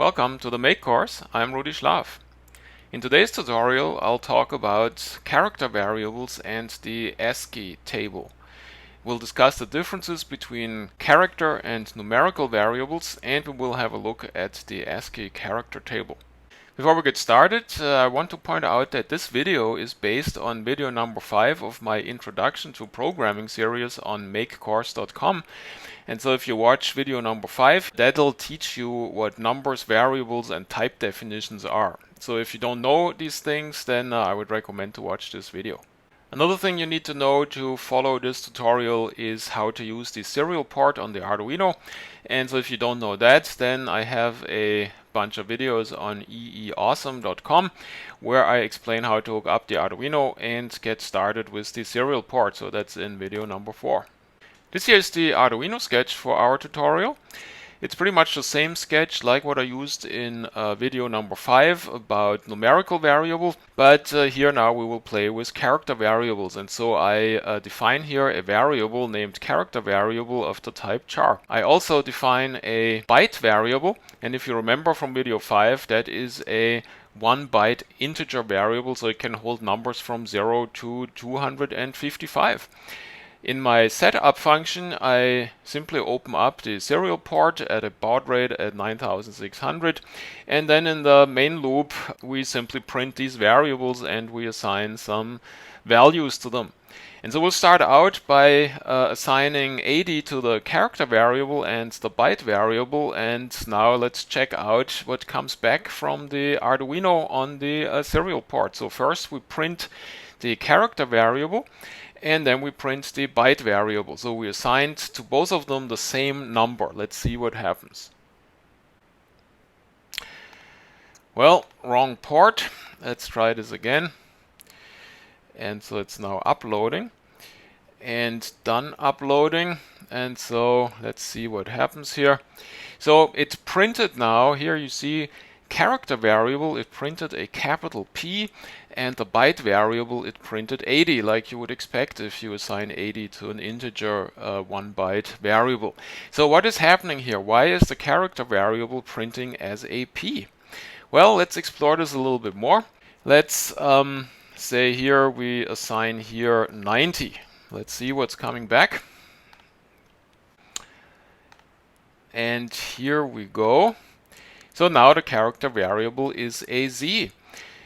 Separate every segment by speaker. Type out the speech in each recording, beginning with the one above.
Speaker 1: Welcome to the Make course. I'm Rudi Schlaf. In today's tutorial I'll talk about character variables and the ASCII table. We'll discuss the differences between character and numerical variables, and we will have a look at the ASCII character table. Before we get started, I want to point out that this video is based on video number 5 of my Introduction to Programming series on makecourse.com. And so if you watch video number 5, that'll teach you what numbers, variables, and type definitions are. So if you don't know these things, then I would recommend to watch this video. Another thing you need to know to follow this tutorial is how to use the serial port on the Arduino. And so if you don't know that, then I have a bunch of videos on eeawesome.com where I explain how to hook up the Arduino and get started with the serial port. So that's in video number 4. This here is the Arduino sketch for our tutorial. It's pretty much the same sketch like what I used in video number 5 about numerical variables, but here now we will play with character variables. And so I define here a variable named character variable of the type char. I also define a byte variable, and if you remember from video 5, that is a 1-byte integer variable, so it can hold numbers from 0 to 255. In my setup function, I simply open up the serial port at a baud rate at 9600, and then in the main loop we simply print these variables and we assign some values to them. And so we'll start out by assigning 80 to the character variable and the byte variable, and now let's check out what comes back from the Arduino on the serial port. So first we print the character variable, and then we print the byte variable. So we assigned to both of them the same number. Let's see what happens. Well, wrong port. Let's try this again. And so it's now uploading. And done uploading. And so let's see what happens here. So it's printed now. Here you see character variable, it printed a capital P, and the byte variable, it printed 80, like you would expect if you assign 80 to an integer 1-byte variable. So what is happening here? Why is the character variable printing as a P? Well, let's explore this a little bit more. Let's say here we assign here 90. Let's see what's coming back. And here we go. So now the character variable is a Z.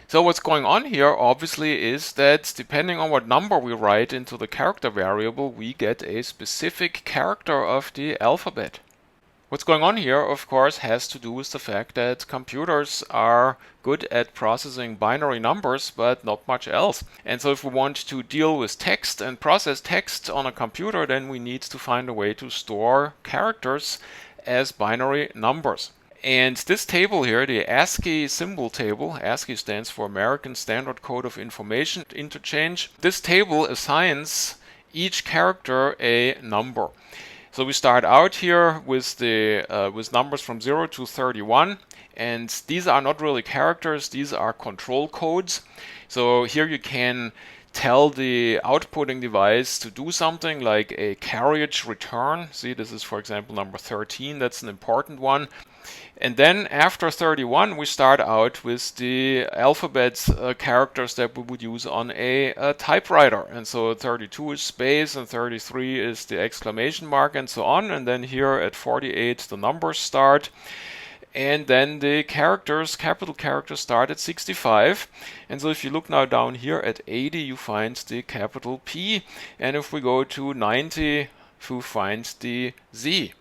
Speaker 1: So what's going on here obviously is that depending on what number we write into the character variable, we get a specific character of the alphabet. What's going on here, of course, has to do with the fact that computers are good at processing binary numbers, but not much else. And so if we want to deal with text and process text on a computer, then we need to find a way to store characters as binary numbers. And this table here, the ASCII symbol table, ASCII stands for American Standard Code of Information Interchange. This table assigns each character a number. So we start out here with with numbers from 0 to 31, and these are not really characters, these are control codes. So here you can tell the outputting device to do something like a carriage return. See, this is for example number 13, that's an important one. And then after 31 we start out with the alphabet characters that we would use on a typewriter. And so 32 is space and 33 is the exclamation mark and so on. And then here at 48 the numbers start. And then the characters, capital characters, start at 65. And so if you look now down here at 80, you find the capital P. And if we go to 90, you find the Z.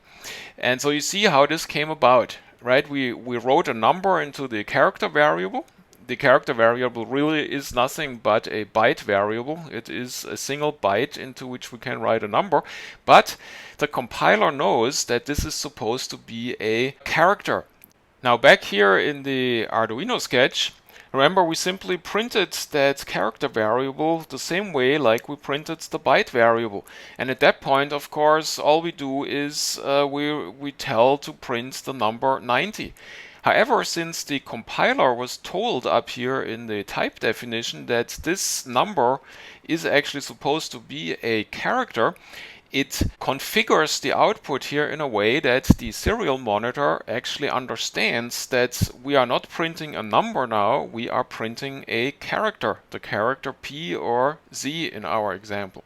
Speaker 1: And so you see how this came about, right? We wrote a number into the character variable. The character variable really is nothing but a byte variable. It is a single byte into which we can write a number. But the compiler knows that this is supposed to be a character. Now back here in the Arduino sketch, remember we simply printed that character variable the same way like we printed the byte variable. And at that point, of course, all we do is we tell to print the number 90. However, since the compiler was told up here in the type definition that this number is actually supposed to be a character, it configures the output here in a way that the serial monitor actually understands that we are not printing a number now, we are printing a character, the character P or Z in our example.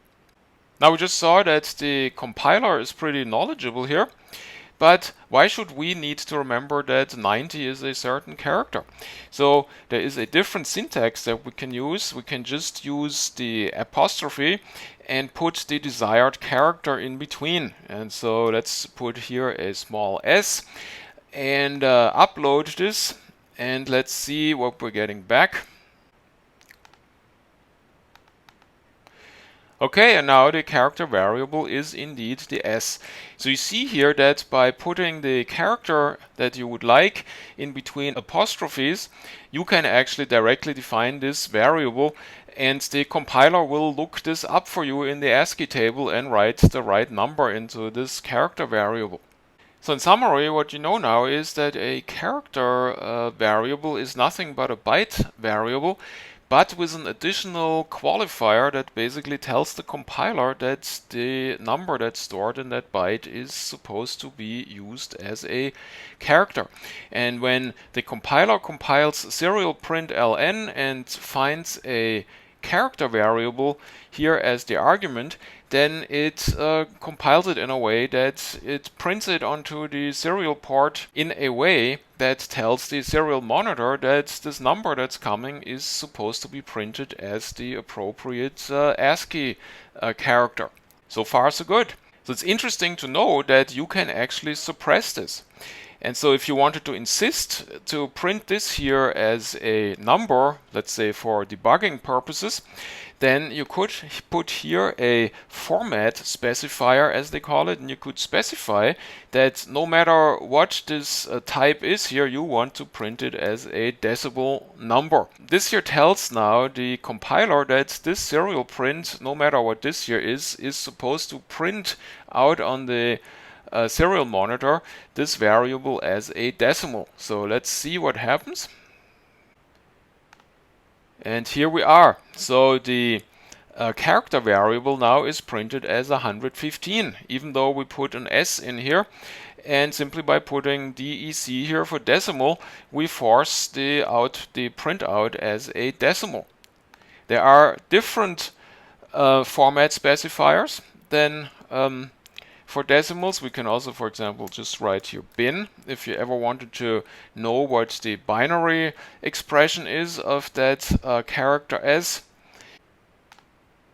Speaker 1: Now we just saw that the compiler is pretty knowledgeable here, but why should we need to remember that 90 is a certain character? So there is a different syntax that we can use. We can just use the apostrophe and put the desired character in between. And so let's put here a small s and upload this, and let's see what we're getting back. Okay, and now the character variable is indeed the s. So you see here that by putting the character that you would like in between apostrophes, you can actually directly define this variable, and the compiler will look this up for you in the ASCII table and write the right number into this character variable. So in summary, what you know now is that a character variable is nothing but a byte variable, but with an additional qualifier that basically tells the compiler that the number that's stored in that byte is supposed to be used as a character. And when the compiler compiles serial print ln and finds a character variable here as the argument, then it compiles it in a way that it prints it onto the serial port in a way that tells the serial monitor that this number that's coming is supposed to be printed as the appropriate ASCII character. So far, so good. So it's interesting to know that you can actually suppress this. And so if you wanted to insist to print this here as a number, let's say for debugging purposes, then you could put here a format specifier, as they call it, and you could specify that no matter what this type is here, you want to print it as a decimal number. This here tells now the compiler that this serial print, no matter what this here is supposed to print out on the serial monitor this variable as a decimal. So let's see what happens. And here we are. So the character variable now is printed as 115, even though we put an S in here. And simply by putting DEC here for decimal, we force the print out as a decimal. There are different format specifiers than for decimals. We can also, for example, just write here bin if you ever wanted to know what the binary expression is of that character S.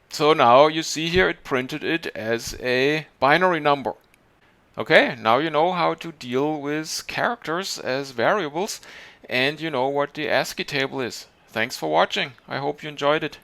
Speaker 1: So now you see here it printed it as a binary number. Okay, now you know how to deal with characters as variables, and you know what the ASCII table is. Thanks for watching. I hope you enjoyed it.